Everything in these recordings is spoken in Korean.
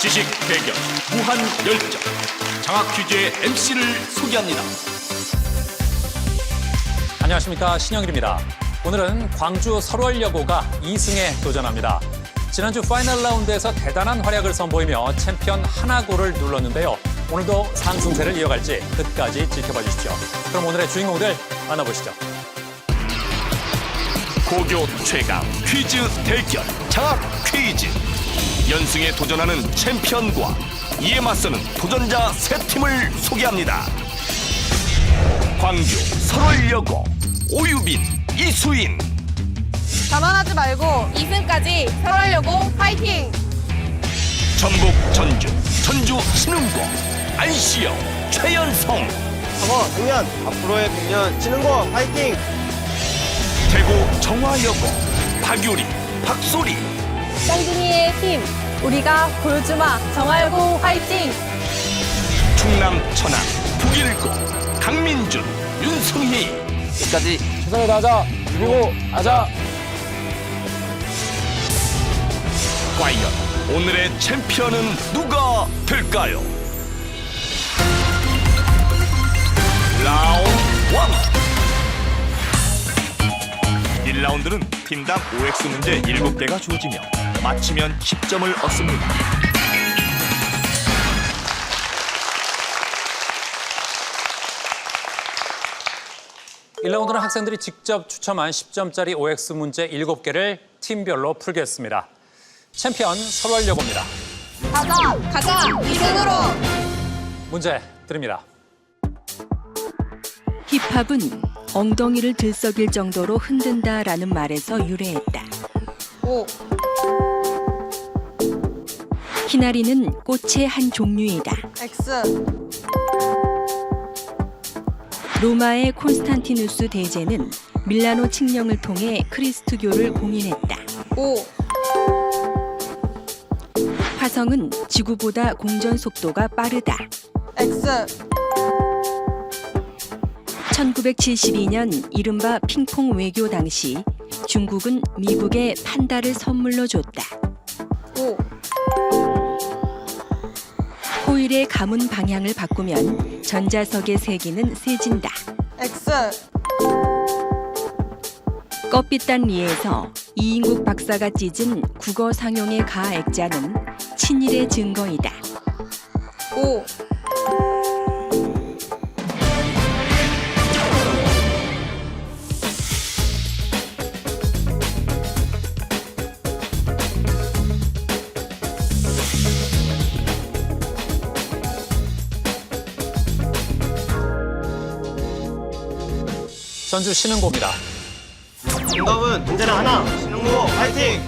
지식 대결 무한 열정 장학 퀴즈의 MC를 소개합니다. 안녕하십니까, 신영일입니다. 오늘은 광주 설월여고가 2승에 도전합니다. 지난주 파이널 라운드에서 대단한 활약을 선보이며 챔피언 하나고를 눌렀는데요. 오늘도 상승세를 이어갈지 끝까지 지켜봐 주십시오. 그럼 오늘의 주인공들 만나보시죠. 고교 최강 퀴즈 대결 장학 퀴즈. 연승에 도전하는 챔피언과 이에 맞서는 도전자 세 팀을 소개합니다. 광주 설월여고 오유빈, 이수인. 자만하지 말고 2승까지 설월여고 파이팅! 전북 전주, 전주 신흥고 안시영, 최연성. 강원, 백년, 앞으로의 백년, 치는거 파이팅! 대구 정화여고 박유리, 박소리. 쌍둥이의 힘, 우리가 보여주마 정화여고 파이팅! 충남 천안 북일고 강민준, 윤승희. 끝까지 최선을 다하자, 그리고 하자! 과연 오늘의 챔피언은 누가 될까요? 라운드 1. 1라운드는 팀당 OX 문제 7개가 주어지며 맞히면 10점을 얻습니다. 일 1라운드는 학생들이 직접 추첨한 10점짜리 OX 문제 7개를 팀별로 풀겠습니다. 챔피언 설월여고입니다. 가자! 2승으로! 문제 드립니다. 힙합은 엉덩이를 들썩일 정도로 흔든다라는 말에서 유래했다. 5, 희나리는 꽃의 한 종류이다. X, 로마의 콘스탄티누스 대제는 밀라노 칙령을 통해 크리스트교를 공인했다. 5, 화성은 지구보다 공전 속도가 빠르다. X, 1972년 이른바 핑퐁 외교 당시 중국은 미국에 판다를 선물로 줬다. 5, 호일의 가문 방향을 바꾸면 전자석의 세기는 세진다. X, 껍빛단 리에서 이인국 박사가 찢은 국어 상용의 가 액자는 친일의 증거이다. 5, 전주 신흥고입니다. 정답은 문제는 하나, 치는거 파이팅!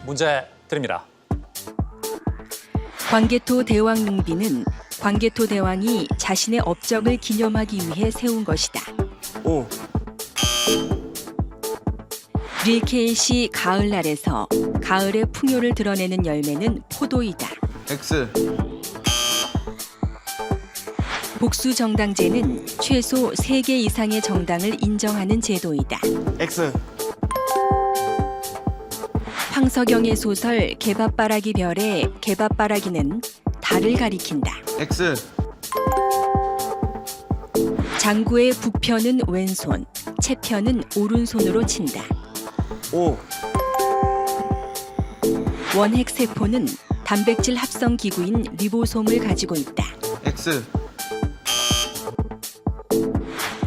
문제 드립니다. 광개토 대왕 능비는 광개토 대왕이 자신의 업적을 기념하기 위해 세운 것이다. 5, 릴케일시 가을날에서 가을의 풍요를 드러내는 열매는 포도이다. X, 복수정당제는 최소 3개 이상의 정당을 인정하는 제도이다. X, 황석영의 소설 개밥바라기 별의 개밥바라기는 달을 가리킨다. X, 장구의 북편은 왼손, 채편은 오른손으로 친다. 5, 원핵세포는 단백질 합성 기구인 리보솜을 가지고 있다. X,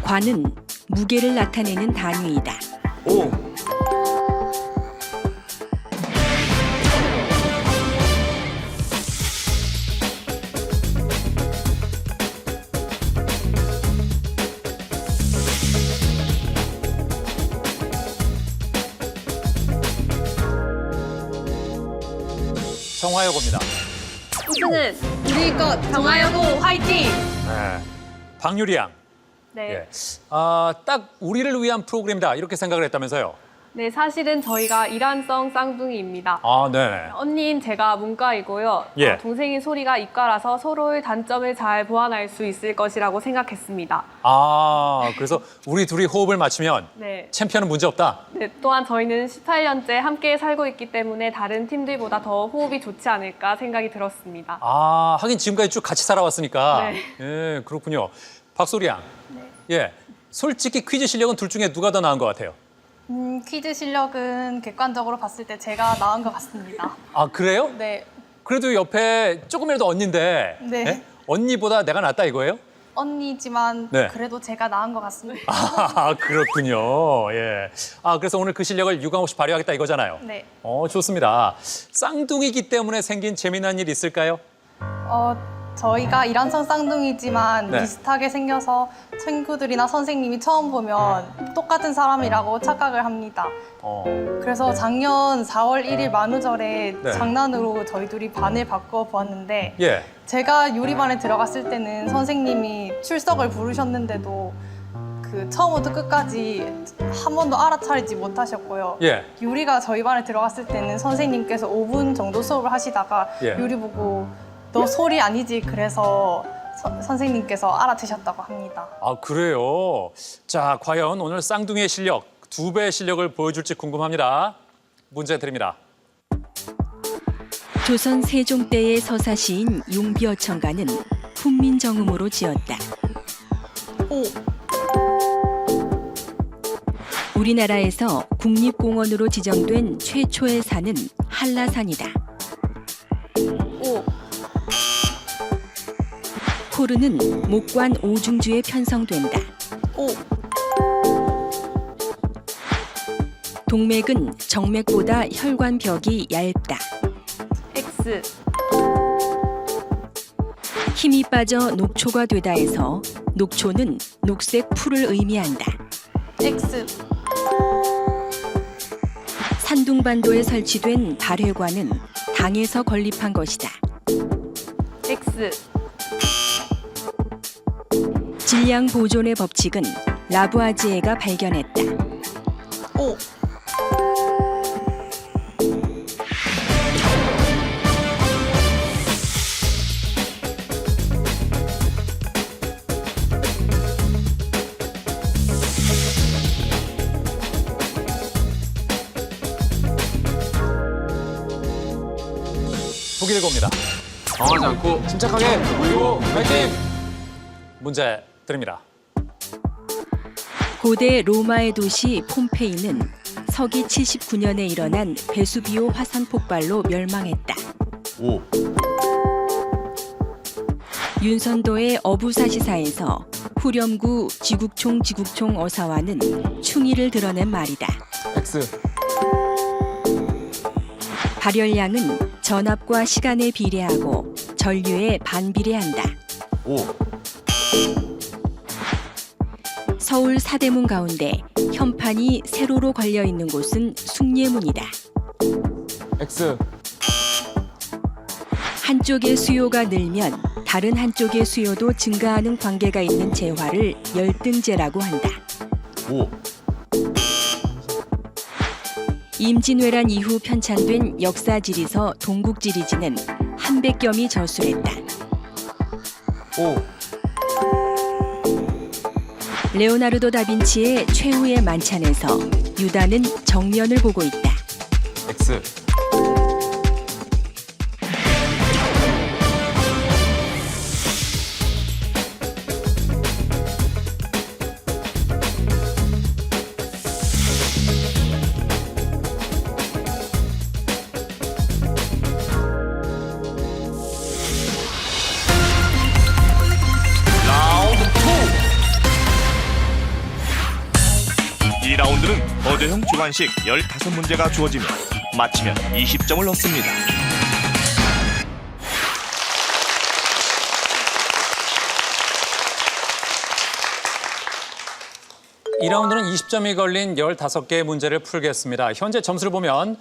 관은 무게를 나타내는 단위이다. 5, 정화여고입니다. 우승은 우리 것 정화여고 화이팅! 네. 박유리 양. 네. 딱 우리를 위한 프로그램이다 이렇게 생각을 했다면서요. 네, 사실은 저희가 이란성 쌍둥이입니다. 아, 네. 언니인 제가 문과이고요. 예. 동생인 소리가 이과라서 서로의 단점을 잘 보완할 수 있을 것이라고 생각했습니다. 아, 그래서 우리 둘이 호흡을 맞추면 네. 챔피언은 문제 없다. 네, 또한 저희는 18년째 함께 살고 있기 때문에 다른 팀들보다 더 호흡이 좋지 않을까 생각이 들었습니다. 아, 하긴 지금까지 쭉 같이 살아왔으니까. 네. 예, 그렇군요. 박소리 양. 예. 솔직히 퀴즈 실력은 둘 중에 누가 더 나은 것 같아요? 퀴즈 실력은 객관적으로 봤을 때 제가 나은 것 같습니다. 아, 그래요? 네, 그래도 옆에 조금이라도 언니인데. 네. 예? 언니보다 내가 낫다 이거예요? 언니지만 네. 그래도 제가 나은 것 같습니다. 아, 그렇군요. 예. 아, 그래서 오늘 그 실력을 유감없이 발휘하겠다 이거잖아요. 네, 좋습니다. 쌍둥이기 때문에 생긴 재미난 일 있을까요? 저희가 이란성 쌍둥이지만 네. 비슷하게 생겨서 친구들이나 선생님이 처음 보면 똑같은 사람이라고 착각을 합니다. 그래서 작년 4월 1일 만우절에 네. 장난으로 저희 둘이 반을 바꿔 보았는데 예. 제가 유리반에 들어갔을 때는 선생님이 출석을 부르셨는데도 그 처음부터 끝까지 한 번도 알아차리지 못하셨고요. 예. 유리가 저희 반에 들어갔을 때는 선생님께서 5분 정도 수업을 하시다가 예. 유리 보고 너 소리 아니지? 그래서 선생님께서 알아채셨다고 합니다. 아, 그래요? 자, 과연 오늘 쌍둥이의 실력, 2배의 실력을 보여줄지 궁금합니다. 문제 드립니다. 조선 세종 때의 서사시인 용비어천가는 훈민정음으로 지었다. 오, 우리나라에서 국립공원으로 지정된 최초의 산은 한라산이다. 오, 코르는 목관 오중주에 편성된다. 오, 동맥은 정맥보다 혈관벽이 얇다. X, 힘이 빠져 녹초가 되다에서 녹초는 녹색 풀을 의미한다. X, 산둥반도에 설치된 발회관은 당에서 건립한 것이다. X, 질량 보존의 법칙은 라부아지에가 발견했다. 오. 보기를 봅니다. 당하지 않고 침착하게 그리고 파이팅! 문제 드립니다. 고대 로마의 도시 폼페이는 서기 79년에 일어난 베수비오 화산 폭발로 멸망했다. 오. 윤선도의 어부사시사에서 후렴구 지국총 어사와는 충의를 드러낸 말이다. X. 발열량은 전압과 시간에 비례하고 전류에 반비례한다. 오. 서울 사대문 가운데 현판이 세로로 걸려 있는 곳은 숭례문이다. X. 한쪽의 수요가 늘면 다른 한쪽의 수요도 증가하는 관계가 있는 재화를 열등제라고 한다. 오. 임진왜란 이후 편찬된 역사지리서 동국지리지는 한백겸이 저술했다. 오. 레오나르도 다빈치의 최후의 만찬에서 유다는 정면을 보고 있다. X. 라운드 2. 2라운드는 거대형 주관식 15문제가 주어지며 맞히면 20점을 얻습니다. 이 라운드는 20점이 걸린 15개의 문제를 풀겠습니다. 현재 점수를 보면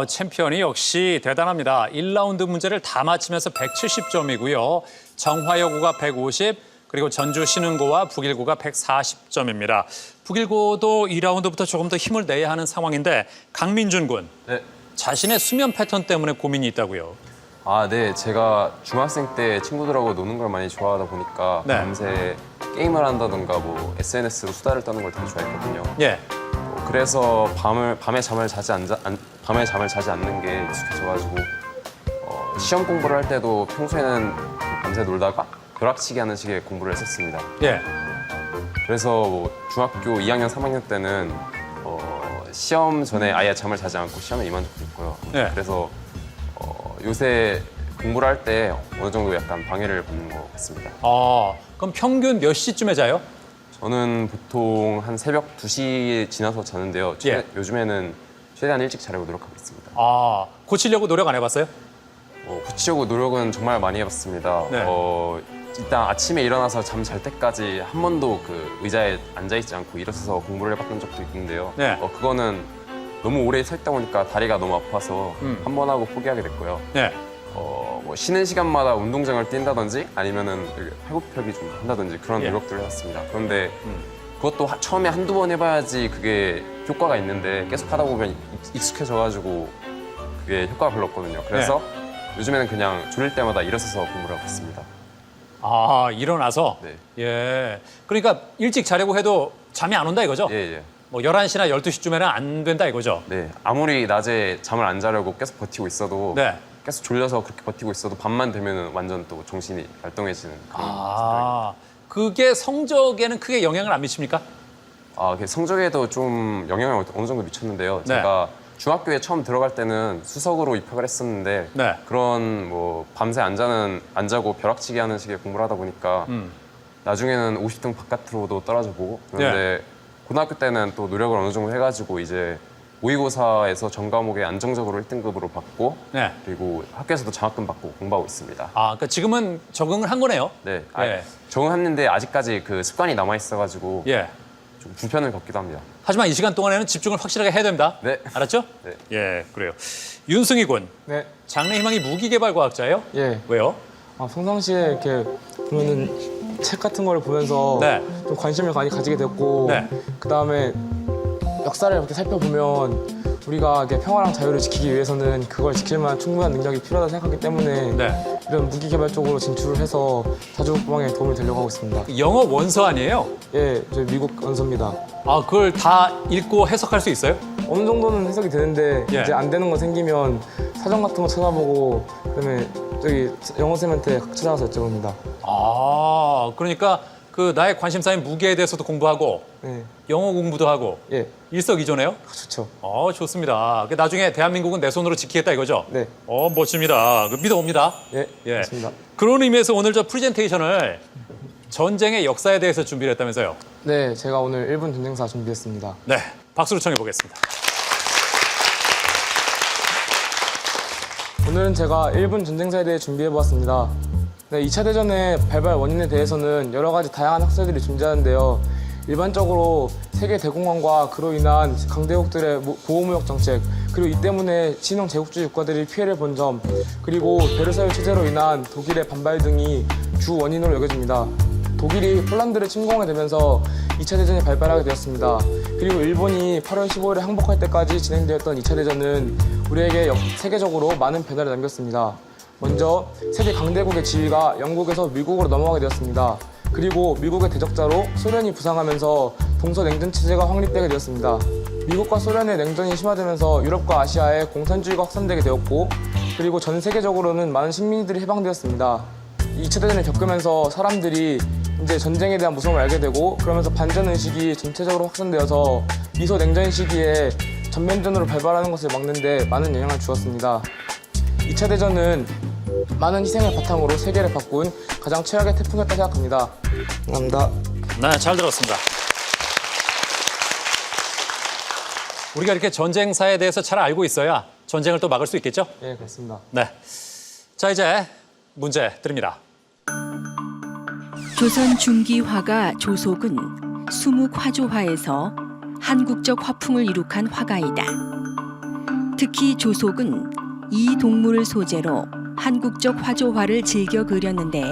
챔피언이 역시 대단합니다. 1라운드 문제를 다 맞히면서 170점이고요. 정화여고가 150, 그리고 전주 신흥고와 북일고가 140점입니다. 북일고도 2라운드부터 조금 더 힘을 내야 하는 상황인데 강민준 군, 네. 자신의 수면 패턴 때문에 고민이 있다고요. 아, 네. 제가 중학생 때 친구들하고 노는 걸 많이 좋아하다 보니까 네. 밤새 게임을 한다던가 뭐 SNS로 수다를 떠는 걸 되게 좋아했거든요. 예. 그래서 밤에 잠을 자지 않는 게 익숙해져가지고 시험 공부를 할 때도 평소에는 밤새 놀다가 벼락치기 하는 식의 공부를 했었습니다. 예. 그래서 뭐 중학교 2학년, 3학년 때는 시험 전에 아예 잠을 자지 않고 시험에 임한 적도 있고요. 네. 그래서 요새 공부를 할 때 어느 정도 약간 방해를 받는 것 같습니다. 그럼 평균 몇 시쯤에 자요? 저는 보통 한 새벽 2시 지나서 자는데요. 예. 요즘에는 최대한 일찍 자려고 노력하고 있습니다. 고치려고 노력 안 해봤어요? 고치려고 노력은 정말 많이 해봤습니다. 네. 일단 아침에 일어나서 잠 잘 때까지 한 번도 그 의자에 앉아있지 않고 일어서서 공부를 해봤던 적도 있는데요. 네. 그거는 너무 오래 서 있다 보니까 다리가 너무 아파서 한 번 하고 포기하게 됐고요. 네. 뭐 쉬는 시간마다 운동장을 뛴다든지 아니면은 팔굽혀펴기 좀 한다든지 그런 예. 노력들을 해봤습니다. 그런데 그것도 처음에 한두 번 해봐야지 그게 효과가 있는데 계속 하다 보면 익숙해져가지고 그게 효과가 별로 없거든요. 그래서 요즘에는 그냥 졸릴 때마다 일어서서 공부를 하고 있습니다. 일어나서? 네. 예. 그러니까 일찍 자려고 해도 잠이 안 온다 이거죠? 예. 뭐 11시나 12시쯤에는 안 된다 이거죠? 네. 아무리 낮에 잠을 안 자려고 계속 버티고 있어도 네. 계속 졸려서 그렇게 버티고 있어도 밤만 되면 완전 또 정신이 말똥해지는 그런 생각이. 그게 성적에는 크게 영향을 안 미칩니까? 성적에도 좀 영향을 어느 정도 미쳤는데요. 네. 제가 중학교에 처음 들어갈 때는 수석으로 입학을 했었는데 네. 그런 뭐 밤새 안 자고 벼락치기 하는 식의 공부를 하다 보니까 나중에는 50등 바깥으로도 떨어져 보고 그런데 고등학교 때는 또 노력을 어느 정도 해가지고 이제 모의고사에서 전 과목에 안정적으로 1등급으로 받고 네. 그리고 학교에서도 장학금 받고 공부하고 있습니다. 그러니까 지금은 적응을 한 거네요? 네, 예. 적응했는데 아직까지 그 습관이 남아 있어가지고 예. 좀 불편을 겪기도 합니다. 하지만 이 시간 동안에는 집중을 확실하게 해야 됩니다. 네. 알았죠? 네. 예, 그래요. 윤승희 군, 네, 장래희망이 무기개발과학자예요? 예. 왜요? 평상시에 이렇게 보면은 책 같은 걸 보면서 네. 좀 관심을 많이 가지게 됐고, 네. 그 다음에 역사를 이렇게 살펴보면 우리가 이렇게 평화랑 자유를 지키기 위해서는 그걸 지킬 만한 충분한 능력이 필요하다고 생각하기 때문에 네. 이런 무기 개발 쪽으로 진출을 해서 자주국방에 도움을 되려고 하고 있습니다. 영어 원서 아니에요? 예, 저희 미국 원서입니다. 그걸 다 읽고 해석할 수 있어요? 어느 정도는 해석이 되는데 예. 이제 안 되는 거 생기면 사전 같은 거 찾아보고 그다음에 저기 영어 쌤한테 찾아가서 여쭤봅니다. 그러니까 그 나의 관심사인 무기에 대해서도 공부하고 네, 영어 공부도 하고 예, 일석이조네요? 좋죠. 좋습니다. 나중에 대한민국은 내 손으로 지키겠다 이거죠? 네, 멋집니다. 믿어옵니다. 예, 예. 맞습니다. 그런 의미에서 오늘 저 프레젠테이션을 전쟁의 역사에 대해서 준비를 했다면서요? 네, 제가 오늘 일본 전쟁사 준비했습니다. 네, 박수로 청해 보겠습니다. 오늘은 제가 일본 전쟁사에 대해 준비해보았습니다. 네, 2차 대전의 발발 원인에 대해서는 여러 가지 다양한 학설들이 존재하는데요. 일반적으로 세계 대공황과 그로 인한 강대국들의 보호무역 정책, 그리고 이 때문에 친형 제국주의 국가들이 피해를 본 점, 그리고 베르사유 체제로 인한 독일의 반발 등이 주 원인으로 여겨집니다. 독일이 폴란드를 침공하게 되면서 2차 대전이 발발하게 되었습니다. 그리고 일본이 8월 15일에 항복할 때까지 진행되었던 2차 대전은 우리에게 세계적으로 많은 변화를 남겼습니다. 먼저 세계 강대국의 지위가 영국에서 미국으로 넘어가게 되었습니다. 그리고 미국의 대적자로 소련이 부상하면서 동서냉전 체제가 확립되게 되었습니다. 미국과 소련의 냉전이 심화되면서 유럽과 아시아에 공산주의가 확산되게 되었고, 그리고 전 세계적으로는 많은 식민지들이 해방되었습니다. 2차 대전을 겪으면서 사람들이 이제 전쟁에 대한 무서움을 알게 되고, 그러면서 반전 의식이 전체적으로 확산되어서 미소 냉전 시기에 전면전으로 발발하는 것을 막는데 많은 영향을 주었습니다. 2차 대전은 많은 희생을 바탕으로 세계를 바꾼 가장 최악의 태풍이었다 생각합니다. 감사합니다. 네, 잘 들었습니다. 우리가 이렇게 전쟁사에 대해서 잘 알고 있어야 전쟁을 또 막을 수 있겠죠? 예, 그렇습니다. 네. 자, 이제 문제 드립니다. 조선 중기 화가 조속은 수묵 화조화에서 한국적 화풍을 이룩한 화가이다. 특히 조속은 이 동물을 소재로 한국적 화조화를 즐겨 그렸는데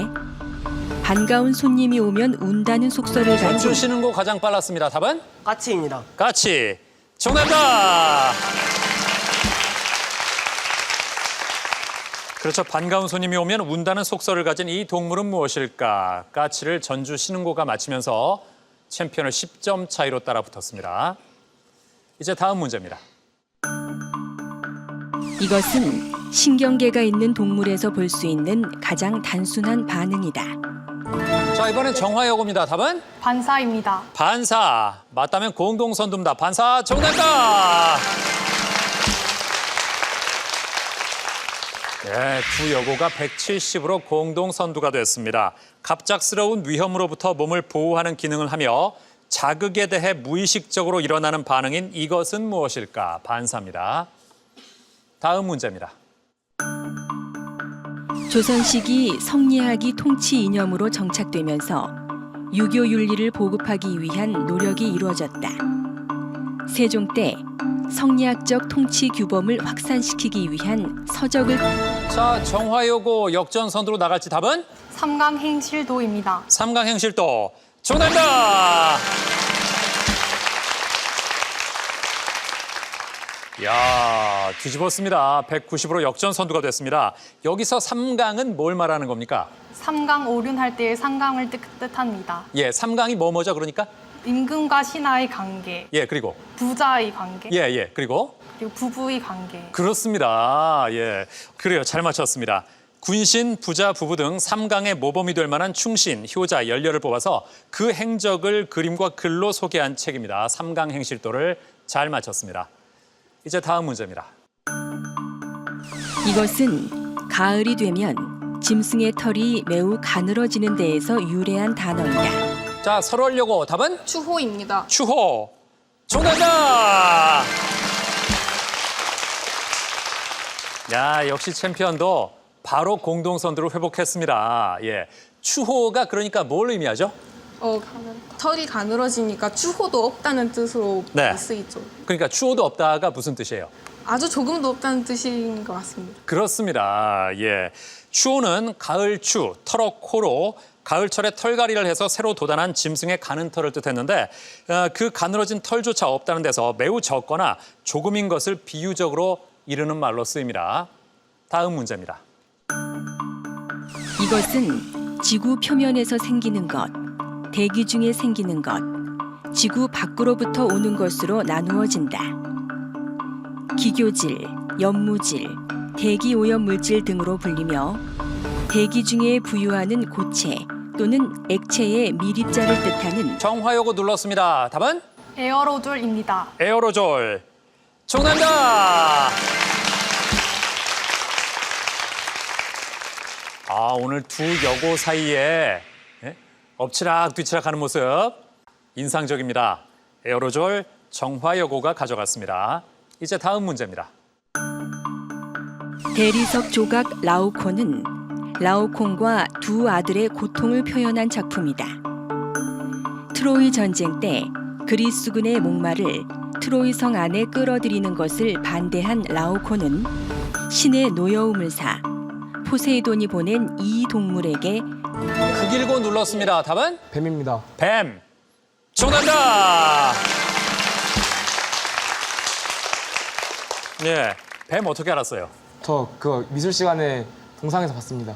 반가운 손님이 오면 운다는 속설을 가진 전주 신흥고 가장 빨랐습니다. 답은? 까치입니다. 까치. 정답입니다. 그렇죠. 반가운 손님이 오면 운다는 속설을 가진 이 동물은 무엇일까? 까치를 전주 신흥고가 맞히면서 챔피언을 10점 차이로 따라붙었습니다. 이제 다음 문제입니다. 이것은 신경계가 있는 동물에서 볼 수 있는 가장 단순한 반응이다. 자, 이번엔 정화여고입니다. 답은? 반사입니다. 반사. 맞다면 공동선두입니다. 반사 정답입니다. 네, 두 여고가 170으로 공동선두가 됐습니다. 갑작스러운 위험으로부터 몸을 보호하는 기능을 하며 자극에 대해 무의식적으로 일어나는 반응인 이것은 무엇일까? 반사입니다. 다음 문제입니다. 조선시기 성리학이 통치 이념으로 정착되면서 유교 윤리를 보급하기 위한 노력이 이루어졌다. 세종 때 성리학적 통치 규범을 확산시키기 위한 서적을 자, 정화여고 역전선두로 나갈지 답은? 삼강행실도입니다. 삼강행실도 정답입니다. 야, 뒤집었습니다. 190으로 역전선두가 됐습니다. 여기서 삼강은 뭘 말하는 겁니까? 삼강 오륜할 때의 삼강을 뜻합니다. 예, 삼강이 뭐죠 그러니까? 임금과 신하의 관계, 예, 그리고 부자의 관계, 예, 그리고 그리고 부부의 관계. 그렇습니다. 예, 그래요. 잘 맞췄습니다. 군신, 부자, 부부 등 삼강의 모범이 될 만한 충신, 효자 10녀를 뽑아서 그 행적을 그림과 글로 소개한 책입니다. 삼강행실도를 잘 맞췄습니다. 이제 다음 문제입니다. 이것은 가을이 되면 짐승의 털이 매우 가늘어지는 데에서 유래한 단어이다. 자, 설월여고 답은? 추호입니다. 추호. 정답이다. 야, 역시 챔피언도 바로 공동선두를 회복했습니다. 예, 추호가 그러니까 뭘 의미하죠? 털이 가늘어지니까 추호도 없다는 뜻으로 네. 쓰이죠. 그러니까 추호도 없다가 무슨 뜻이에요? 아주 조금도 없다는 뜻인 것 같습니다. 그렇습니다. 예, 추호는 가을추, 털어코로 가을철에 털갈이를 해서 새로 돋아난 짐승의 가는 털을 뜻했는데 그 가늘어진 털조차 없다는 데서 매우 적거나 조금인 것을 비유적으로 이르는 말로 쓰입니다. 다음 문제입니다. 이것은 지구 표면에서 생기는 것, 대기 중에 생기는 것, 지구 밖으로부터 오는 것으로 나누어진다. 기교질, 연무질, 대기 오염 물질 등으로 불리며 대기 중에 부유하는 고체 또는 액체의 미립자를 뜻하는 정화여고 눌렀습니다. 답은? 에어로졸입니다. 에어로졸. 정답입니다. 아, 오늘 두 여고 사이에 엎치락 뒤치락 하는 모습 인상적입니다. 에어로졸 정화여고가 가져갔습니다. 이제 다음 문제입니다. 대리석 조각 라오콘은 라오콘과 두 아들의 고통을 표현한 작품이다. 트로이 전쟁 때 그리스군의 목마를 트로이 성 안에 끌어들이는 것을 반대한 라오콘은 신의 노여움을 사 포세이돈이 보낸 이 동물에게 극일고 눌렀습니다. 답은? 뱀입니다. 뱀. 정답입니다. 네, 뱀 어떻게 알았어요? 저 그 미술 시간에 동상에서 봤습니다.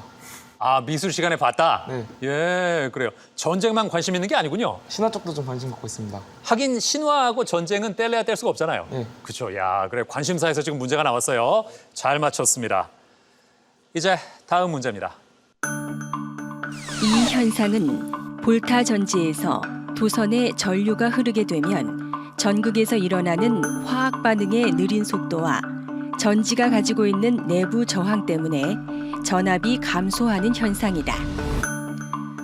아, 미술 시간에 봤다? 네. 예, 그래요. 전쟁만 관심 있는 게 아니군요. 신화 쪽도 좀 관심 갖고 있습니다. 하긴 신화하고 전쟁은 뗄래야 뗄 수가 없잖아요. 네. 그렇죠. 야, 그래 관심사에서 지금 문제가 나왔어요. 잘 맞췄습니다. 이제 다음 문제입니다. 이 현상은 볼타 전지에서 도선에 전류가 흐르게 되면 전극에서 일어나는 화학 반응의 느린 속도와 전지가 가지고 있는 내부 저항 때문에 전압이 감소하는 현상이다.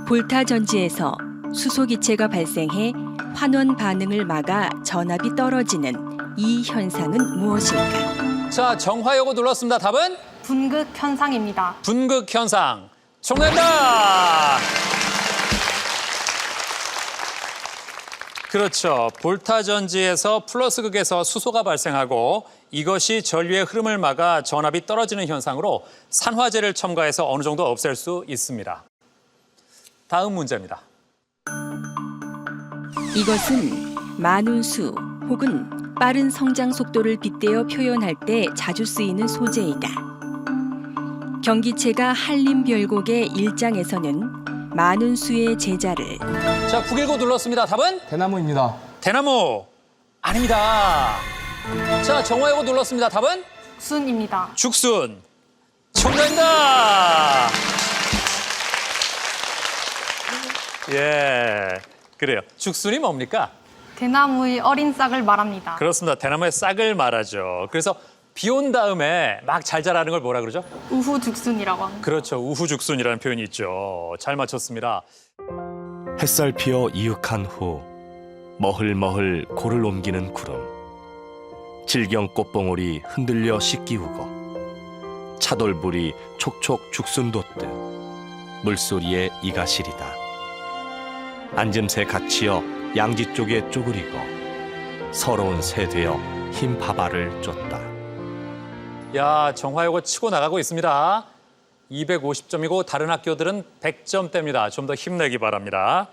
볼타 전지에서 수소 기체가 발생해 환원 반응을 막아 전압이 떨어지는 이 현상은 무엇일까? 자, 정화여고 눌렀습니다. 답은? 분극 현상입니다. 분극 현상. 정답입니다. 그렇죠. 볼타 전지에서 플러스 극에서 수소가 발생하고 이것이 전류의 흐름을 막아 전압이 떨어지는 현상으로 산화제를 첨가해서 어느 정도 없앨 수 있습니다. 다음 문제입니다. 이것은 많은 수 혹은 빠른 성장 속도를 빗대어 표현할 때 자주 쓰이는 소재이다. 경기체가 한림별곡의 1장에서는 많은 수의 제자를 자, 919 눌렀습니다. 답은? 대나무입니다. 대나무. 아닙니다. 자, 정화요거 눌렀습니다. 답은? 순입니다. 죽순. 정답입니다. 예, 그래요. 죽순이 뭡니까? 대나무의 어린 싹을 말합니다. 그렇습니다. 대나무의 싹을 말하죠. 그래서 비 온 다음에 막 잘 자라는 걸 뭐라 그러죠? 우후죽순이라고 합니다. 그렇죠. 우후죽순이라는 표현이 있죠. 잘 맞췄습니다. 햇살 피어 이윽한 후 머흘머흘 골을 옮기는 구름, 질경 꽃봉오리 흔들려 씻기우고 차돌불이 촉촉 죽순 돋듯 물소리에 이가 시리다. 앉음새 갇히어 양지 쪽에 쪼그리고 서러운 새 되어 흰 바바를 쫓다. 야, 정화요거 치고 나가고 있습니다. 250점이고 다른 학교들은 100점대입니다. 좀 더 힘내기 바랍니다.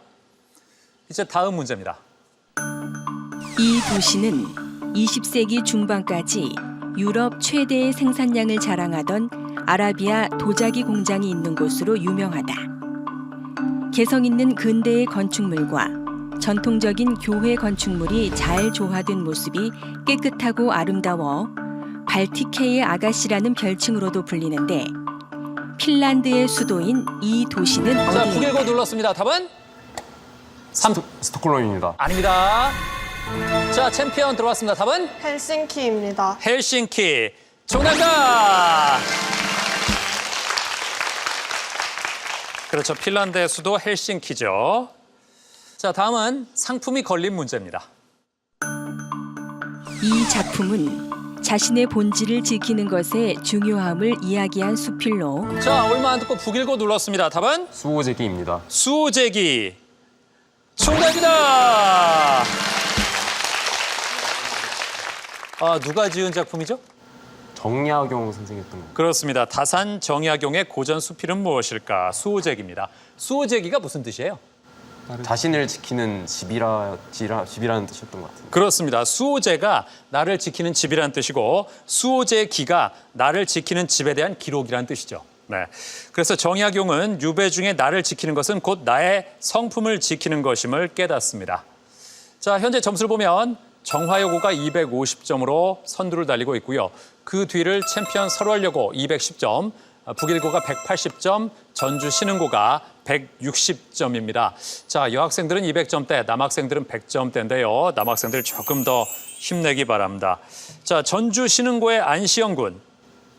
이제 다음 문제입니다. 이 도시는 20세기 중반까지 유럽 최대의 생산량을 자랑하던 아라비아 도자기 공장이 있는 곳으로 유명하다. 개성 있는 근대의 건축물과 전통적인 교회 건축물이 잘 조화된 모습이 깨끗하고 아름다워 발티케의 아가씨라는 별칭으로도 불리는데 핀란드의 수도인 이 도시는 자, 어디일까? 919 눌렀습니다. 답은? 스톡홀름입니다. 아닙니다. 자, 챔피언 들어왔습니다. 답은? 헬싱키입니다. 헬싱키. 정답입니다. 그렇죠. 핀란드의 수도 헬싱키죠. 자, 다음은 상품이 걸린 문제입니다. 이 작품은 자신의 본질을 지키는 것의 중요함을 이야기한 수필로 자, 얼마 안 듣고 919 눌렀습니다. 답은? 수호제기입니다. 수호제기. 정답입니다. 아, 누가 지은 작품이죠? 정약용 선생이었던 것 그렇습니다. 다산 정약용의 고전 수필은 무엇일까? 수호제기입니다. 수호제기가 무슨 뜻이에요? 자신을 지키는 집이라는 뜻이었던 것 같은데. 그렇습니다. 수호제가 나를 지키는 집이라는 뜻이고 수호제기가 나를 지키는 집에 대한 기록이라는 뜻이죠. 네. 그래서 정약용은 유배 중에 나를 지키는 것은 곧 나의 성품을 지키는 것임을 깨닫습니다. 자, 현재 점수를 보면 정화여고가 250점으로 선두를 달리고 있고요. 그 뒤를 챔피언 설월여고 210점, 북일고가 180점, 전주 신흥고가 160점입니다. 자, 여학생들은 200점대, 남학생들은 100점대인데요. 남학생들 조금 더 힘내기 바랍니다. 자, 전주 신흥고의 안시영 군.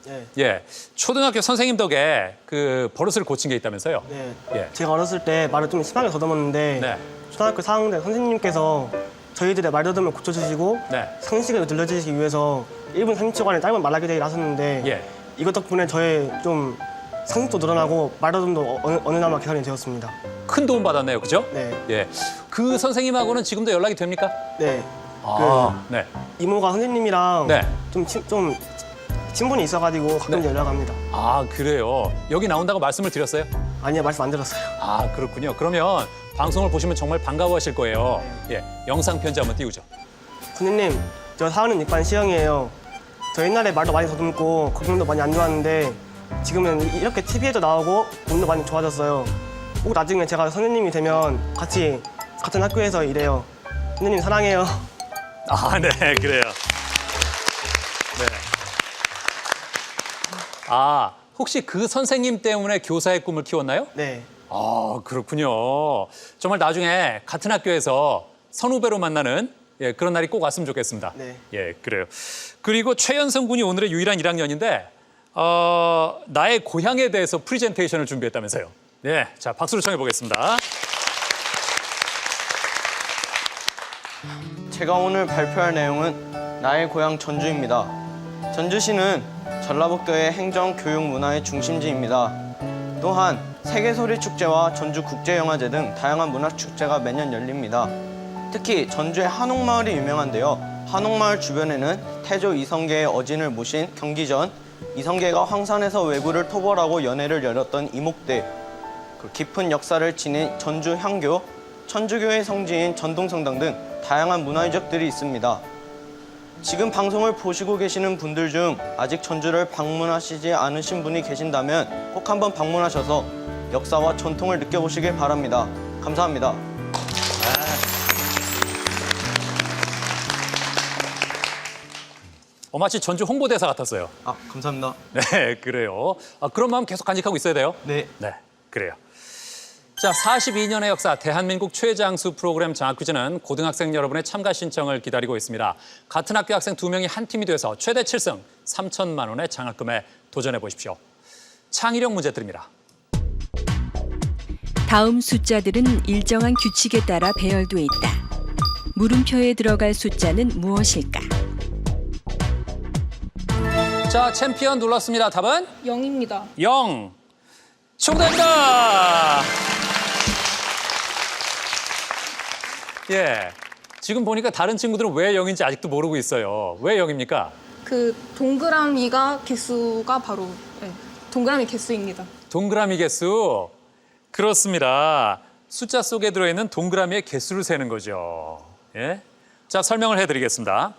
네. 예, 초등학교 선생님 덕에 그 버릇을 고친 게 있다면서요? 네. 예. 제가 어렸을 때 말을 좀 심하게 더듬었는데 네. 초등학교 4학년 선생님께서 저희들의 말더듬을 고쳐주시고 네. 상식을 들려주시기 위해서 1분 30초간의 짧은 말하기 대회를 하셨는데 예. 이것 덕분에 저의 좀 상식도 늘어나고 말더듬도 어느 나마 개선이 되었습니다. 큰 도움 받았네요, 그죠? 네. 예. 그 선생님하고는 지금도 연락이 됩니까? 네. 네. 이모가 선생님이랑 네. 좀 친분이 있어가지고 가끔 네. 연락합니다. 아, 그래요. 여기 나온다고 말씀을 드렸어요? 아니요, 말씀 안 들었어요. 아, 그렇군요. 그러면 방송을 보시면 정말 반가워하실 거예요. 예, 영상 편지 한번 띄우죠. 선생님, 저 4학년 6반 시영이에요. 저 옛날에 말도 많이 더듬고 건강도 많이 안 좋았는데 지금은 이렇게 TV에도 나오고 몸도 많이 좋아졌어요. 꼭 나중에 제가 선생님이 되면 같이 같은 학교에서 일해요. 선생님 사랑해요. 아, 네, 그래요. 네. 아, 혹시 그 선생님 때문에 교사의 꿈을 키웠나요? 네. 아, 그렇군요. 정말 나중에 같은 학교에서 선후배로 만나는 그런 날이 꼭 왔으면 좋겠습니다. 네. 예, 그래요. 그리고 최연성 군이 오늘의 유일한 1학년인데 나의 고향에 대해서 프리젠테이션을 준비했다면서요. 네, 자, 박수를 청해 보겠습니다. 제가 오늘 발표할 내용은 나의 고향 전주입니다. 전주시는 전라북도의 행정, 교육, 문화의 중심지입니다. 또한 세계소리축제와 전주국제영화제 등 다양한 문화축제가 매년 열립니다. 특히 전주의 한옥마을이 유명한데요. 한옥마을 주변에는 태조 이성계의 어진을 모신 경기전, 이성계가 황산에서 왜구를 토벌하고 연회를 열었던 이목대, 깊은 역사를 지닌 전주 향교, 천주교의 성지인 전동성당 등 다양한 문화 유적들이 있습니다. 지금 방송을 보시고 계시는 분들 중 아직 전주를 방문하시지 않으신 분이 계신다면 꼭 한번 방문하셔서 역사와 전통을 느껴보시길 바랍니다. 감사합니다. 마치 전주 홍보대사 같았어요. 감사합니다. 네, 그래요. 그런 마음 계속 간직하고 있어야 돼요. 네. 네, 그래요. 자, 42년의 역사 대한민국 최장수 프로그램 장학퀴즈는 고등학생 여러분의 참가 신청을 기다리고 있습니다. 같은 학교 학생 2명이 한 팀이 돼서 최대 7승 3천만 원의 장학금에 도전해 보십시오. 창의력 문제 드립니다. 다음 숫자들은 일정한 규칙에 따라 배열돼 있다. 물음표에 들어갈 숫자는 무엇일까? 자, 챔피언 눌렀습니다. 답은? 0입니다. 0. 정답입니다. 예. 지금 보니까 다른 친구들은 왜 0인지 아직도 모르고 있어요. 왜 0입니까? 그 동그라미가 개수가 바로 동그라미 개수입니다. 동그라미 개수. 그렇습니다. 숫자 속에 들어있는 동그라미의 개수를 세는 거죠. 예? 자, 설명을 해드리겠습니다.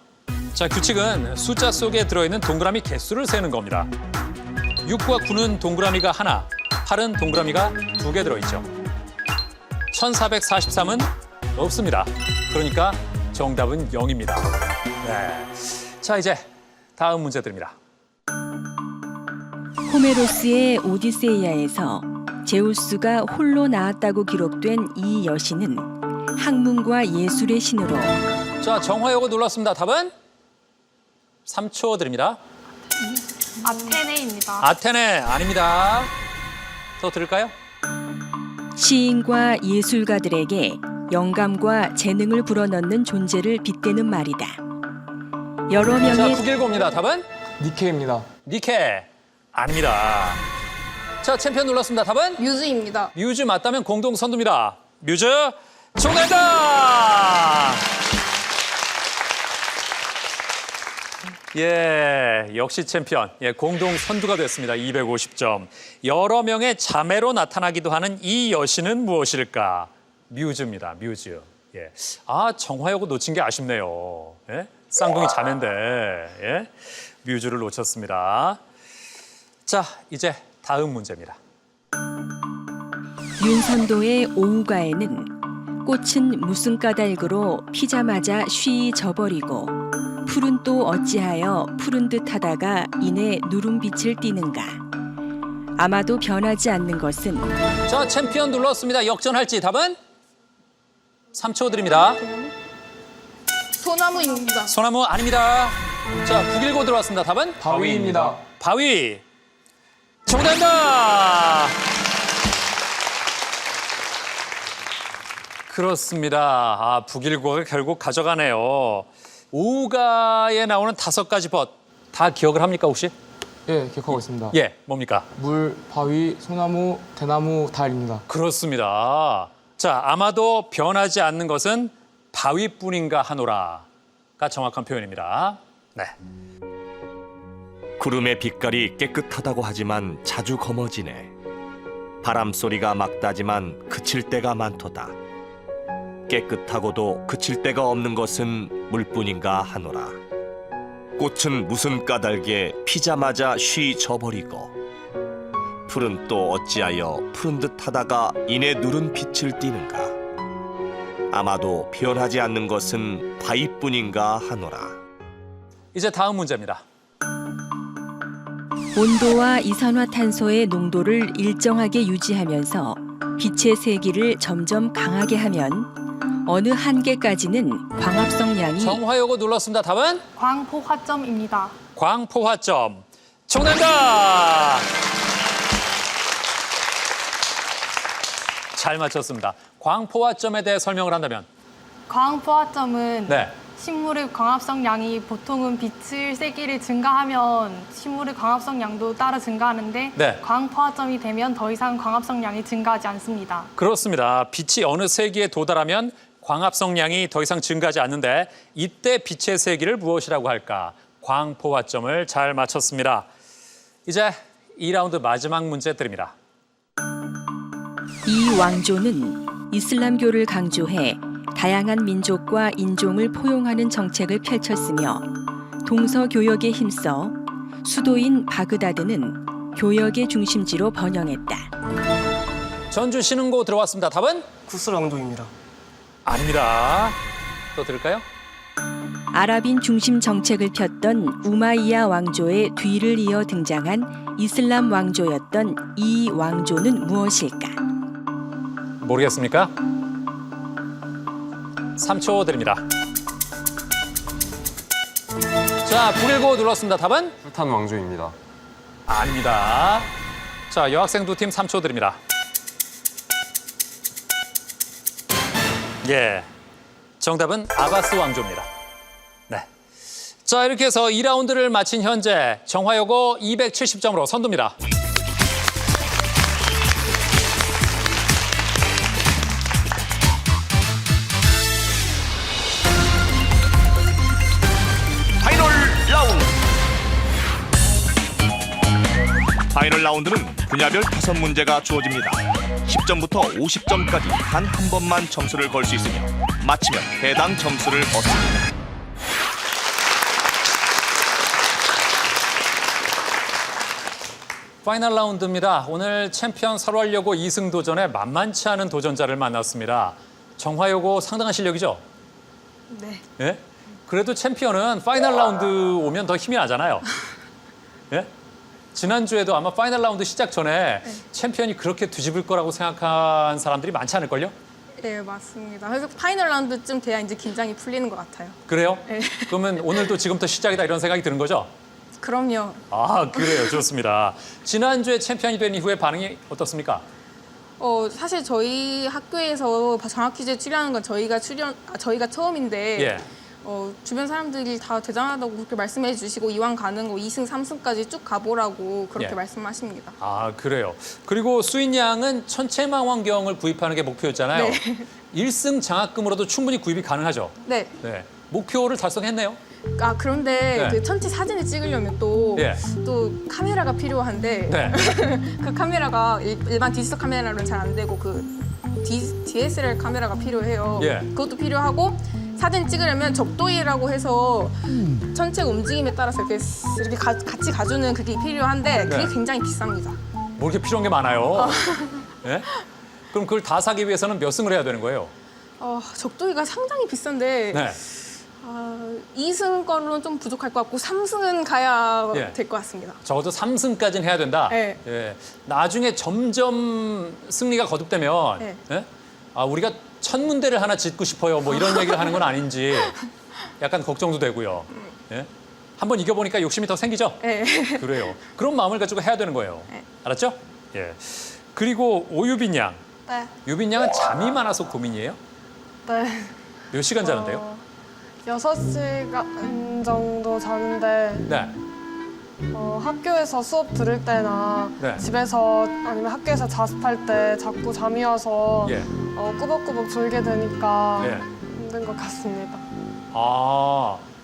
자, 규칙은 숫자 속에 들어있는 동그라미 개수를 세는 겁니다. 6과 9는 동그라미가 하나, 8은 동그라미가 2개 들어있죠. 1443은 없습니다. 그러니까 정답은 0입니다. 네. 자, 이제 다음 문제 드립니다. 호메로스의 오디세이아에서 제우스가 홀로 나왔다고 기록된 이 여신은 학문과 예술의 신으로. 자, 정화요거 눌렀습니다. 답은? 3초 드립니다. 아테네입니다. 아테네 아닙니다. 더 들을까요? 시인과 예술가들에게 영감과 재능을 불어넣는 존재를 빗대는 말이다. 여러 자, 명의 919입니다. 답은? 니케입니다. 니케 아닙니다. 자, 챔피언 눌렀습니다. 답은? 뮤즈입니다. 뮤즈 맞다면 공동 선두입니다. 뮤즈 정답입니다. 예, 역시 챔피언. 예, 공동 선두가 됐습니다. 250점. 여러 명의 자매로 나타나기도 하는 이 여신은 무엇일까? 뮤즈입니다. 뮤즈. 예. 정화요거 놓친 게 아쉽네요. 예? 쌍둥이 자매인데. 예? 뮤즈를 놓쳤습니다. 자, 이제 다음 문제입니다. 윤선도의 오우가에는 꽃은 무슨 까닭으로 피자마자 쉬이 져버리고 풀은 또 어찌하여 푸른 듯 하다가 이내 누름빛을 띠는가. 아마도 변하지 않는 것은. 자, 챔피언 눌렀습니다. 역전할지 답은? 3초 드립니다. 소나무입니다. 소나무 아닙니다. 자, 919 들어왔습니다. 답은? 바위입니다. 바위. 정답입니다. 그렇습니다. 북일고가 결국 가져가네요. 오우가에 나오는 5가지 벗 다 기억을 합니까 혹시? 예, 기억하고 있습니다. 예, 뭡니까? 물, 바위, 소나무, 대나무, 달입니다. 그렇습니다. 자, 아마도 변하지 않는 것은 바위뿐인가 하노라가 정확한 표현입니다. 네. 구름의 빛깔이 깨끗하다고 하지만 자주 검어지네. 바람 소리가 막다지만 그칠 때가 많도다. 깨끗하고도 그칠 데가 없는 것은 물뿐인가 하노라. 꽃은 무슨 까닭에 피자마자 쉬이 져버리고 풀은 또 어찌하여 푸른 듯 하다가 이내 누른 빛을 띠는가. 아마도 변하지 않는 것은 바위뿐인가 하노라. 이제 다음 문제입니다. 온도와 이산화탄소의 농도를 일정하게 유지하면서 빛의 세기를 점점 강하게 하면 어느 한계까지는 광합성량이. 정화요거 눌렀습니다. 답은? 광포화점입니다. 광포화점. 정답입니다. 잘 맞췄습니다. 광포화점에 대해 설명을 한다면? 광포화점은 네. 식물의 광합성량이 보통은 빛의 세기를 증가하면 식물의 광합성량도 따라 증가하는데 네. 광포화점이 되면 더 이상 광합성량이 증가하지 않습니다. 그렇습니다. 빛이 어느 세기에 도달하면 광합성량이 더 이상 증가하지 않는데 이때 빛의 세기를 무엇이라고 할까? 광포화점을 잘 맞췄습니다. 이제 2라운드 마지막 문제 드립니다. 이 왕조는 이슬람교를 강조해 다양한 민족과 인종을 포용하는 정책을 펼쳤으며 동서교역에 힘써 수도인 바그다드는 교역의 중심지로 번영했다. 전주 신흥고 들어왔습니다. 답은? 쿠스 왕조입니다. 아닙니다. 또 들을까요? 아랍인 중심 정책을 폈던 우마이야 왕조의 뒤를 이어 등장한 이슬람 왕조였던 이 왕조는 무엇일까? 모르겠습니까? 3초 드립니다. 자, 919 눌렀습니다. 답은? 술탄 왕조입니다. 아닙니다. 자, 여학생 두 팀 3초 드립니다. 예, 정답은 아바스 왕조입니다. 네. 자, 이렇게 해서 2라운드를 마친 현재 정화여고 270점으로 선두입니다. 파이널 라운드는 분야별 5문제가 주어집니다. 10점부터 50점까지 단 한 번만 점수를 걸 수 있으며 마치면 해당 점수를 얻습니다. 파이널 라운드입니다. 오늘 챔피언 설월여고 2승 도전에 만만치 않은 도전자를 만났습니다. 정화여고 상당한 실력이죠? 네. 예? 그래도 챔피언은 파이널 라운드 오면 더 힘이 나잖아요. 예? 지난주에도 아마 파이널 라운드 시작 전에 챔피언이 그렇게 뒤집을 거라고 생각한 사람들이 많지 않을걸요? 네, 맞습니다. 그래서 파이널 라운드쯤 돼야 이제 긴장이 풀리는 것 같아요. 그래요? 네. 그러면 오늘도 지금부터 시작이다 이런 생각이 드는 거죠? 그럼요. 아, 그래요. 좋습니다. 지난주에 챔피언이 된 이후에 반응이 어떻습니까? 사실 저희 학교에서 정학 퀴즈에 출연하는 건 저희가 처음인데 예. 주변 사람들이 다 대단하다고 그렇게 말씀해 주시고 이왕 가는 거 2승, 3승까지 쭉 가보라고 그렇게 예. 말씀하십니다. 아, 그래요. 그리고 수인 양은 천체망원경을 구입하는 게 목표였잖아요. 네. 1승 장학금으로도 충분히 구입이 가능하죠. 네. 네. 목표를 달성했네요. 아, 그런데 네. 그 천체 사진을 찍으려면 또 카메라가 필요한데 네. 그 카메라가 일반 디지털 카메라로는 잘 안 되고 그 DSLR 카메라가 필요해요. 예. 그것도 필요하고 사진 찍으려면 적도이라고 해서 천체 움직임에 따라서 이렇게 같이 가주는 그게 필요한데 그게 네. 굉장히 비쌉니다. 뭐 이렇게 필요한 게 많아요. 네? 그럼 그걸 다 사기 위해서는 몇 승을 해야 되는 거예요? 적도이가 상당히 비싼데 네. 2승 거로는 좀 부족할 것 같고 3승은 가야 예. 될 것 같습니다. 적어도 3승까지는 해야 된다. 네. 예. 나중에 점점 승리가 거듭되면 네. 예? 우리가 천문대를 하나 짓고 싶어요. 뭐 이런 얘기를 하는 건 아닌지 약간 걱정도 되고요. 예? 한번 이겨보니까 욕심이 더 생기죠? 네. 그래요. 그런 마음을 가지고 해야 되는 거예요. 네. 알았죠? 예. 그리고 오유빈 양. 네. 유빈 양은 잠이 많아서 고민이에요? 네. 몇 시간 자는데요? 6시간 정도 자는데 네. 학교에서 수업 들을 때나 네. 집에서 아니면 학교에서 자습할 때 자꾸 잠이 와서 예. 꾸벅꾸벅 졸게 되니까 예. 힘든 것 같습니다.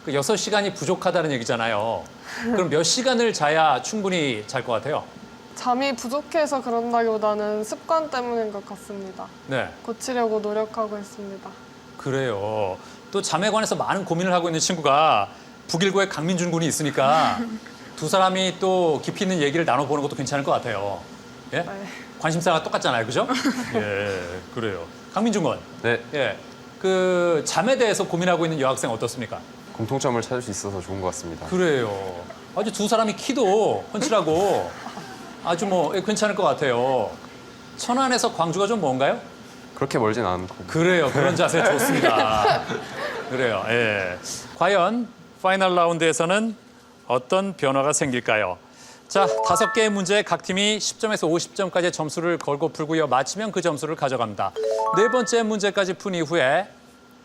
그 6시간이 부족하다는 얘기잖아요. 그럼 몇 시간을 자야 충분히 잘 것 같아요? 잠이 부족해서 그런다기보다는 습관 때문인 것 같습니다. 네. 고치려고 노력하고 있습니다. 그래요. 또 잠에 관해서 많은 고민을 하고 있는 친구가 북일고에 강민준 군이 있으니까 두 사람이 또 깊이 있는 얘기를 나눠보는 것도 괜찮을 것 같아요. 예? 네. 관심사가 똑같잖아요. 그죠? 예, 그래요. 강민준 군. 네, 예. 그 잠에 대해서 고민하고 있는 여학생 어떻습니까? 공통점을 찾을 수 있어서 좋은 것 같습니다. 그래요. 아주 두 사람이 키도 훤칠하고 아주 괜찮을 것 같아요. 천안에서 광주가 좀 먼가요? 그렇게 멀진 않고. 그래요. 그런 자세 좋습니다. 그래요. 예. 과연 파이널 라운드에서는 어떤 변화가 생길까요? 자, 5개의 문제에 각 팀이 10점에서 50점까지의 점수를 걸고 풀고요. 마치면 그 점수를 가져갑니다. 4번째 문제까지 푼 이후에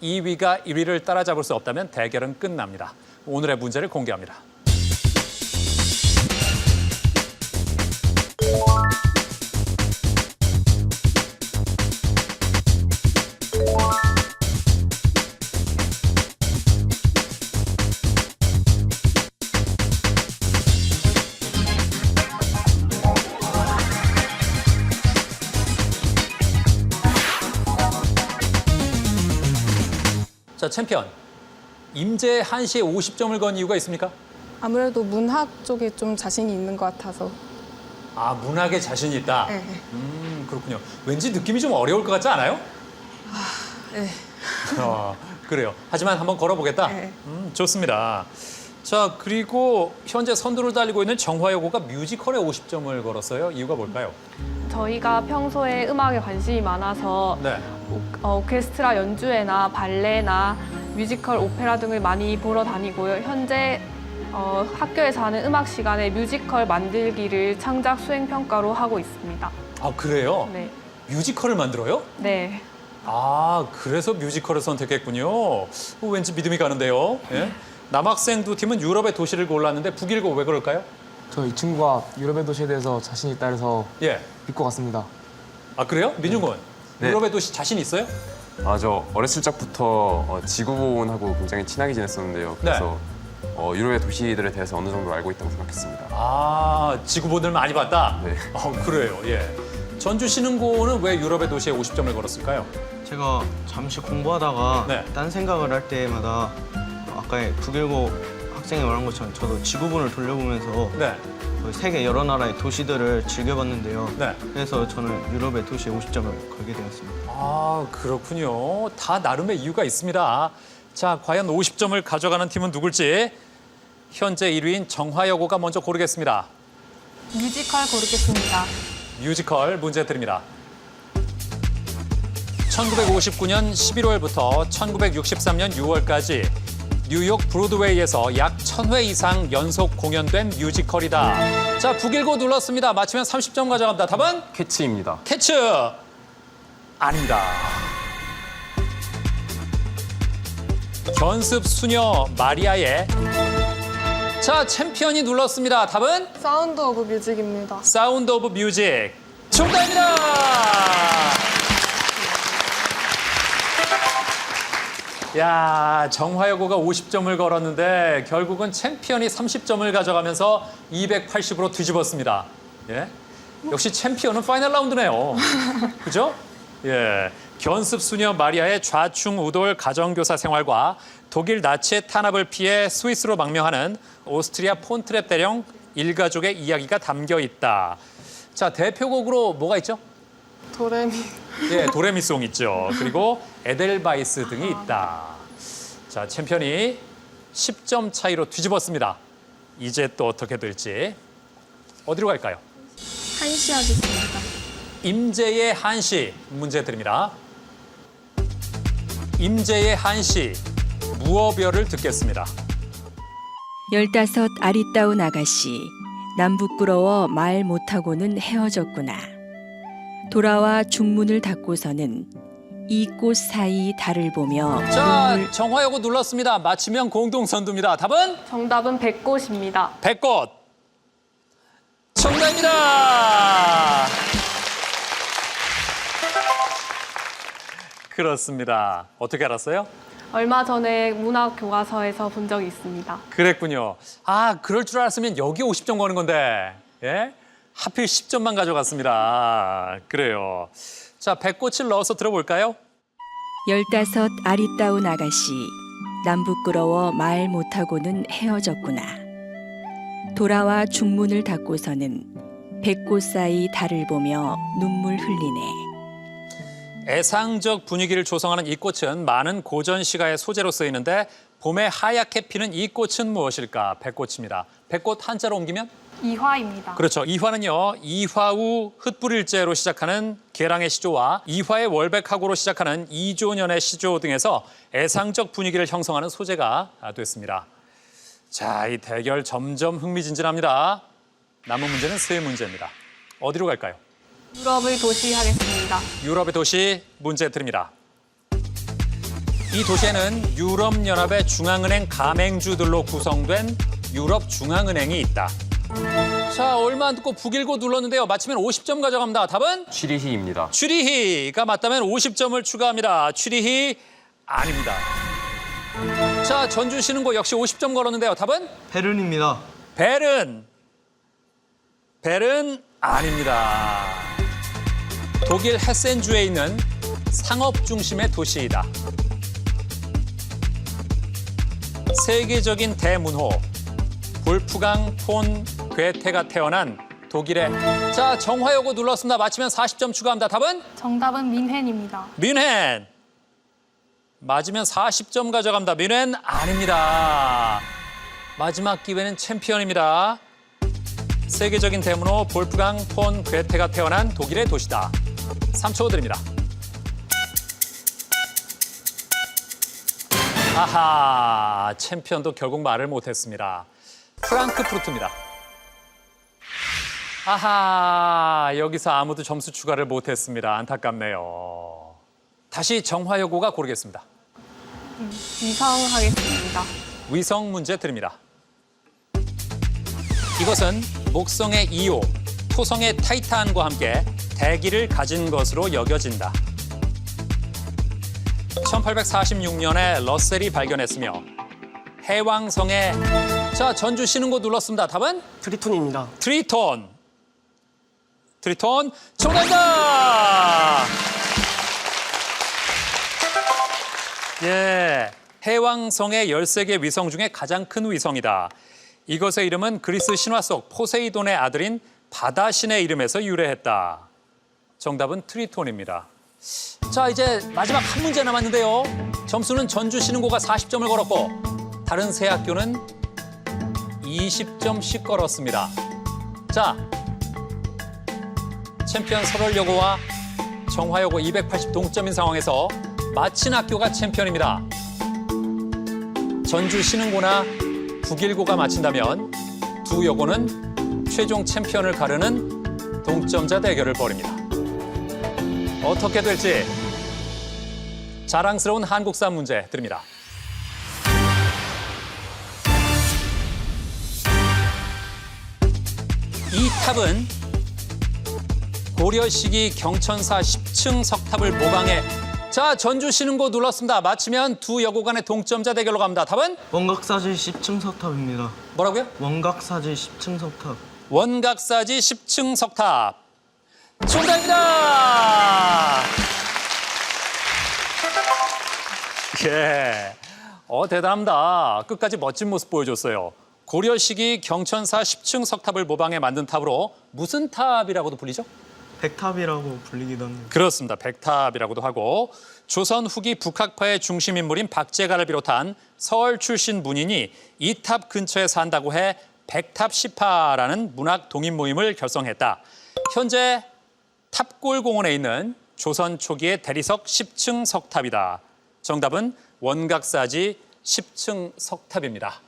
2위가 1위를 따라잡을 수 없다면 대결은 끝납니다. 오늘의 문제를 공개합니다. 자, 챔피언. 임재 한시에 50점을 건 이유가 있습니까? 아무래도 문학 쪽에 좀 자신이 있는 것 같아서. 아, 문학에 자신이 있다. 네. 그렇군요. 왠지 느낌이 좀 어려울 것 같지 않아요? 네. 그래요. 하지만 한번 걸어보겠다. 네. 좋습니다. 자, 그리고 현재 선두를 달리고 있는 정화여고가 뮤지컬에 50점을 걸었어요. 이유가 뭘까요? 저희가 평소에 음악에 관심이 많아서 네. 오케스트라 연주회나 발레나 뮤지컬, 오페라 등을 많이 보러 다니고요. 현재 학교에서 하는 음악 시간에 뮤지컬 만들기를 창작 수행 평가로 하고 있습니다. 아, 그래요? 네. 뮤지컬을 만들어요? 네. 아, 그래서 뮤지컬을 선택했군요. 왠지 믿음이 가는데요. 예? 남학생 두 팀은 유럽의 도시를 골랐는데 북일고 왜 그럴까요? 저 이 친구가 유럽의 도시에 대해서 자신이 있다 해서 예. 믿고 갔습니다. 아, 그래요? 민중군, 네. 유럽의 도시 자신 있어요? 저 어렸을 적부터 지구본하고 굉장히 친하게 지냈었는데요. 그래서 유럽의 도시들에 대해서 어느 정도 알고 있다고 생각했습니다. 아, 지구본을 많이 봤다? 네. 그래요. 예. 전주신흥고는 왜 유럽의 도시에 50점을 걸었을까요? 제가 잠시 공부하다가 네. 딴 생각을 할 때마다 아까 북일고 학생이 말한 것처럼 저도 지구본을 돌려보면서 네. 그 세계 여러 나라의 도시들을 즐겨봤는데요. 네. 그래서 저는 유럽의 도시에 50점을 걸게 되었습니다. 아, 그렇군요. 다 나름의 이유가 있습니다. 자, 과연 50점을 가져가는 팀은 누굴지 현재 1위인 정화여고가 먼저 고르겠습니다. 뮤지컬 고르겠습니다. 뮤지컬 문제 드립니다. 1959년 11월부터 1963년 6월까지 뉴욕 브로드웨이에서 약 1000회 이상 연속 공연된 뮤지컬이다. 자, 북일고 눌렀습니다. 맞히면 30점 가져갑니다. 답은? 캐치입니다. 캐츠! 아닙니다. 견습 수녀 마리아의 자, 챔피언이 눌렀습니다. 답은? 사운드 오브 뮤직입니다. 사운드 오브 뮤직. 정답입니다. 야, 정화여고가 50점을 걸었는데 결국은 챔피언이 30점을 가져가면서 280으로 뒤집었습니다. 예? 역시 챔피언은 파이널 라운드네요. 그죠? 예. 견습 수녀 마리아의 좌충우돌 가정교사 생활과 독일 나치의 탄압을 피해 스위스로 망명하는 오스트리아 폰트랩 대령 일가족의 이야기가 담겨 있다. 자, 대표곡으로 뭐가 있죠? 도레미. 예, 도레미송 있죠. 그리고 에델바이스 등이 있다. 자, 챔피언이 10점 차이로 뒤집었습니다. 이제 또 어떻게 될지. 어디로 갈까요? 한시 하겠습니다. 임재의 한시 문제 드립니다. 임재의 한시 무어별을 듣겠습니다. 15 아리따운 아가씨 남 부끄러워 말 못하고는 헤어졌구나. 돌아와 중문을 닫고서는 이 꽃 사이 달을 보며 자, 정화여고 눌렀습니다. 맞히면 공동선두입니다. 답은? 정답은 백꽃입니다. 백꽃. 정답입니다. 그렇습니다. 어떻게 알았어요? 얼마 전에 문학 교과서에서 본 적이 있습니다. 그랬군요. 아, 그럴 줄 알았으면 여기 50점 거는 건데. 예? 하필 10점만 가져갔습니다. 그래요. 자, 백꽃을 넣어서 들어볼까요? 15 아리따운 아가씨 남 부끄러워 말 못하고는 헤어졌구나. 돌아와 중문을 닫고서는 백꽃 사이 달을 보며 눈물 흘리네. 애상적 분위기를 조성하는 이 꽃은 많은 고전 시가의 소재로 쓰이는데 봄에 하얗게 피는 이 꽃은 무엇일까? 백꽃입니다. 백꽃 한자로 옮기면? 이화입니다. 그렇죠. 이화는요. 이화우 흩뿌릴제로 시작하는 계랑의 시조와 이화의 월백하고로 시작하는 이조년의 시조 등에서 애상적 분위기를 형성하는 소재가 됐습니다. 자, 이 대결 점점 흥미진진합니다. 남은 문제는 세 문제입니다. 어디로 갈까요? 유럽의 도시 하겠습니다. 유럽의 도시 문제 드립니다. 이 도시에는 유럽연합의 중앙은행 가맹주들로 구성된 유럽중앙은행이 있다. 자, 얼마 안 듣고 북일고 눌렀는데요. 맞히면 50점 가져갑니다. 답은? 취리히입니다. 취리히가 맞다면 50점을 추가합니다. 취리히 아닙니다. 자, 전주신흥고 역시 50점 걸었는데요. 답은? 베른입니다. 베른 아닙니다. 독일 헤센주에 있는 상업 중심의 도시이다. 세계적인 대문호 볼프강 폰 괴테가 태어난 독일의 자 정화요거 눌렀습니다. 맞히면 40점 추가합니다. 답은? 정답은 민헨입니다. 뮌헨. 맞으면 40점 가져갑니다. 뮌헨 아닙니다. 마지막 기회는 챔피언입니다. 세계적인 대문호 볼프강 폰 괴테가 태어난 독일의 도시다. 3초 드립니다. 아하, 챔피언도 결국 말을 못했습니다. 프랑크푸르트입니다. 아하, 여기서 아무도 점수 추가를 못했습니다. 안타깝네요. 다시 정화여고가 고르겠습니다. 위성하겠습니다. 위성 문제 드립니다. 이것은 목성의 이오, 토성의 타이탄과 함께 대기를 가진 것으로 여겨진다. 1846년에 러셀이 발견했으며 해왕성의 자 전주 쉬는 곳 눌렀습니다. 답은? 트리톤입니다. 트리톤. 트리톤 정답입니다. 예, 해왕성의 13개 위성 중에 가장 큰 위성이다. 이것의 이름은 그리스 신화 속 포세이돈의 아들인 바다신의 이름에서 유래했다. 정답은 트리톤입니다. 자, 이제 마지막 한 문제 남았는데요. 점수는 전주 신흥고가 40점을 걸었고 다른 세 학교는 20점씩 걸었습니다. 자, 챔피언 설월여고와 정화여고 280 동점인 상황에서 마친 학교가 챔피언입니다. 전주 신흥고나 북일고가 마친다면 두 여고는 최종 챔피언을 가르는 동점자 대결을 벌입니다. 어떻게 될지 자랑스러운 한국사 문제 드립니다. 이 탑은 고려 시기 경천사 10층 석탑을 모방해 자 전주 신흥고 눌렀습니다. 맞히면 두 여고 간의 동점자 대결로 갑니다. 답은? 원각사지 10층 석탑입니다. 뭐라고요? 원각사지 10층 석탑. 원각사지 10층 석탑. 정답입니다. 예, 대단합니다. 끝까지 멋진 모습 보여줬어요. 고려 시기 경천사 10층 석탑을 모방해 만든 탑으로 무슨 탑이라고도 불리죠? 백탑이라고 불리기도 합니다. 그렇습니다. 백탑이라고도 하고 조선 후기 북학파의 중심 인물인 박제가를 비롯한 서울 출신 문인이 이 탑 근처에 산다고 해 백탑시파라는 문학 동인 모임을 결성했다. 현재 탑골공원에 있는 조선 초기의 대리석 10층 석탑이다. 정답은 원각사지 10층 석탑입니다.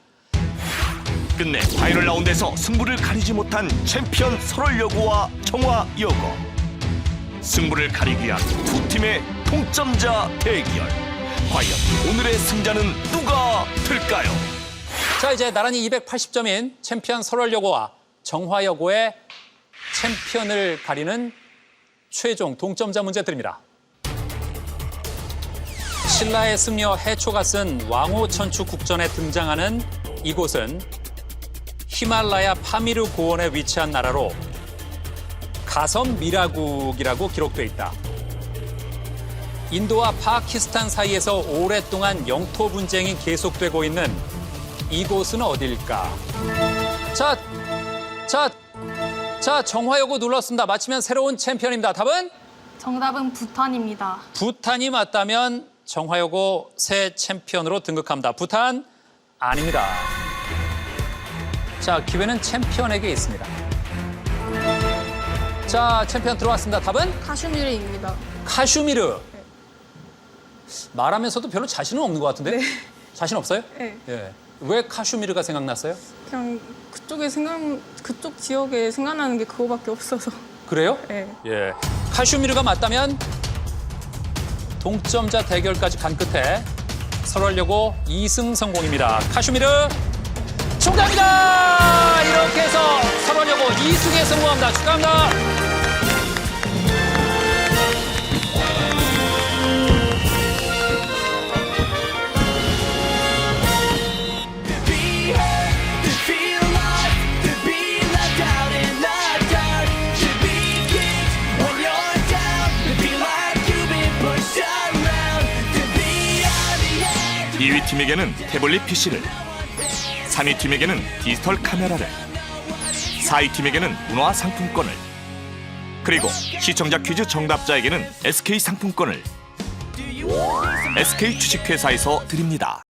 끝내 파이널 라운드에서 승부를 가리지 못한 챔피언 설월여고와 정화여고. 승부를 가리기 위한 두 팀의 동점자 대결. 과연 오늘의 승자는 누가 될까요? 자, 이제 나란히 280점인 챔피언 설월여고와 정화여고의 챔피언을 가리는 최종 동점자 문제 드립니다. 신라의 승려 해초가 쓴 왕호천추 국전에 등장하는 이곳은 히말라야 파미르 고원에 위치한 나라로 가섬 미라국이라고 기록돼 있다. 인도와 파키스탄 사이에서 오랫동안 영토 분쟁이 계속되고 있는 이곳은 어딜까? 자, 정화여고 눌렀습니다. 맞히면 새로운 챔피언입니다. 답은? 정답은 부탄입니다. 부탄이 맞다면 정화여고 새 챔피언으로 등극합니다. 부탄 아닙니다. 자, 기회는 챔피언에게 있습니다. 자, 챔피언 들어왔습니다. 답은? 카슈미르입니다. 카슈미르. 말하면서도 별로 자신은 없는 것 같은데? 네. 자신 없어요? 네. 예. 왜 카슈미르가 생각났어요? 그냥 그쪽 지역에 생각나는 게 그거밖에 없어서. 그래요? 네. 예. 카슈미르가 맞다면 동점자 대결까지 간 끝에 설월여고 2승 성공입니다. 카슈미르 정답입니다. 이렇게 해서 설월여고 2승에 성공합니다. 축하합니다. 2위 팀에게는 태블릿 PC를, 3위 팀에게는 디지털 카메라를, 4위 팀에게는 문화 상품권을, 그리고 시청자 퀴즈 정답자에게는 SK 상품권을 SK 주식회사에서 드립니다.